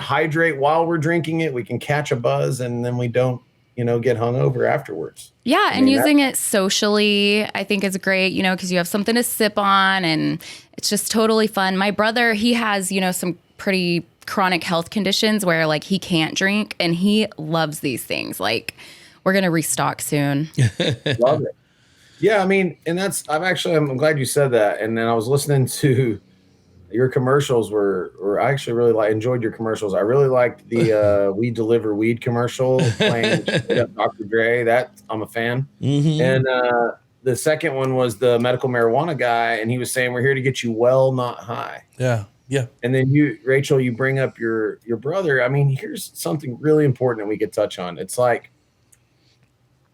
hydrate while we're drinking it. We can catch a buzz, and then we don't, get hungover afterwards. Yeah. And using it socially, I think is great, because you have something to sip on and it's just totally fun. My brother, he has, some pretty chronic health conditions where like he can't drink and he loves these things. Like we're going to restock soon. Love it. Yeah. I mean, and I'm glad you said that. And then I was listening to your commercials I actually really enjoyed your commercials. I really liked the We Deliver Weed commercial playing Dr. Dre. That I'm a fan. Mm-hmm. And the second one was the medical marijuana guy, and he was saying, we're here to get you well, not high. Yeah. Yeah. And then Rachel, you bring up your brother. I mean, here's something really important that we could touch on. It's like,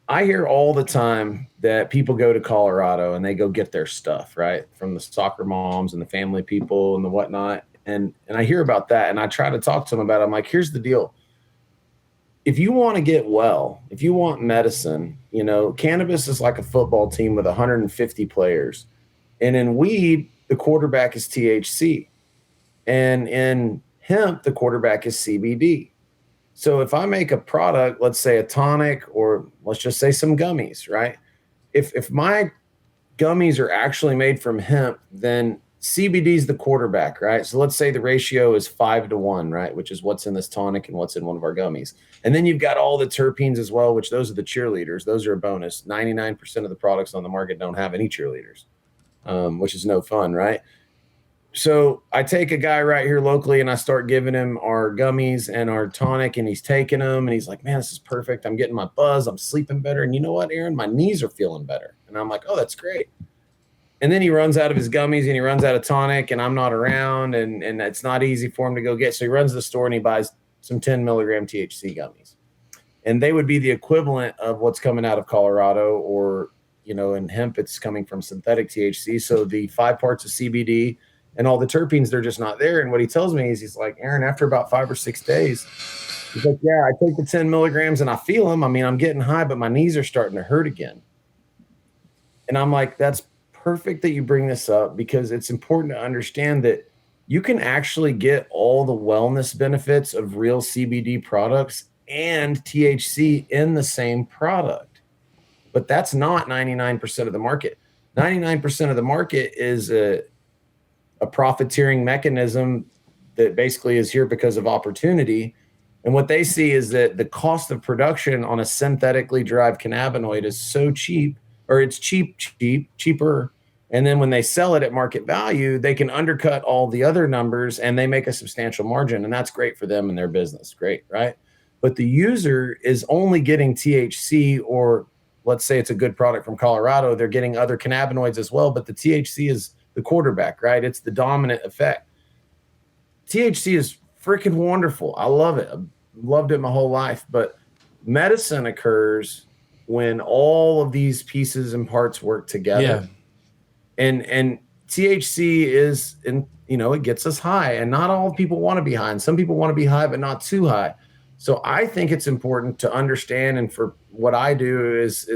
I hear all the time that people go to Colorado and they go get their stuff, right? From the soccer moms and the family people and the whatnot. And I hear about that, and I try to talk to them about it. I'm like, here's the deal. If you want to get well, if you want medicine, cannabis is like a football team with 150 players. And in weed, the quarterback is THC. And in hemp, the quarterback is CBD. So if I make a product, let's say a tonic, or let's just say some gummies, right? If my gummies are actually made from hemp, then CBD is the quarterback, right? So let's say the ratio is 5-1, right? Which is what's in this tonic and what's in one of our gummies. And then you've got all the terpenes as well, which those are the cheerleaders. Those are a bonus. 99% of the products on the market don't have any cheerleaders, which is no fun, right? So I take a guy right here locally and I start giving him our gummies and our tonic, and he's taking them and he's like, man, this is perfect. I'm getting my buzz. I'm sleeping better. And you know what, Aaron, my knees are feeling better. And I'm like, oh, that's great. And then he runs out of his gummies and he runs out of tonic, and I'm not around, and it's not easy for him to go get. So he runs to the store and he buys some 10 milligram THC gummies. And they would be the equivalent of what's coming out of Colorado, or, in hemp, it's coming from synthetic THC. So the 5 parts of CBD and all the terpenes, they're just not there. And what he tells me is, he's like, Aaron, after about 5 or 6 days, he's like, yeah, I take the 10 milligrams and I feel them. I mean, I'm getting high, but my knees are starting to hurt again. And I'm like, that's perfect that you bring this up, because it's important to understand that you can actually get all the wellness benefits of real CBD products and THC in the same product. But that's not 99% of the market. 99% of the market is a profiteering mechanism that basically is here because of opportunity. And what they see is that the cost of production on a synthetically derived cannabinoid is so cheap, or it's cheaper. And then when they sell it at market value, they can undercut all the other numbers and they make a substantial margin. And that's great for them and their business. Great, right? But the user is only getting THC, or let's say it's a good product from Colorado, they're getting other cannabinoids as well, but the THC is the quarterback, right? It's the dominant effect. THC is freaking wonderful. I love it. I've loved it my whole life. But medicine occurs when all of these pieces and parts work together. Yeah. And THC is, it gets us high. And not all people want to be high. And some people want to be high, but not too high. So I think it's important to understand, and for what I do is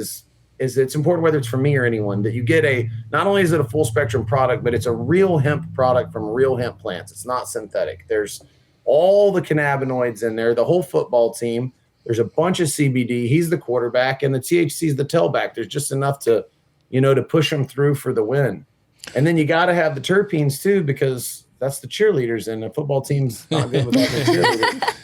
it's important, whether it's for me or anyone, that you get not only is it a full spectrum product, but it's a real hemp product from real hemp plants. It's not synthetic. There's all the cannabinoids in there, the whole football team. There's a bunch of CBD. He's the quarterback, and the THC is the tailback. There's just enough to push them through for the win. And then you got to have the terpenes too, because that's the cheerleaders, and the football team's not good without the cheerleaders.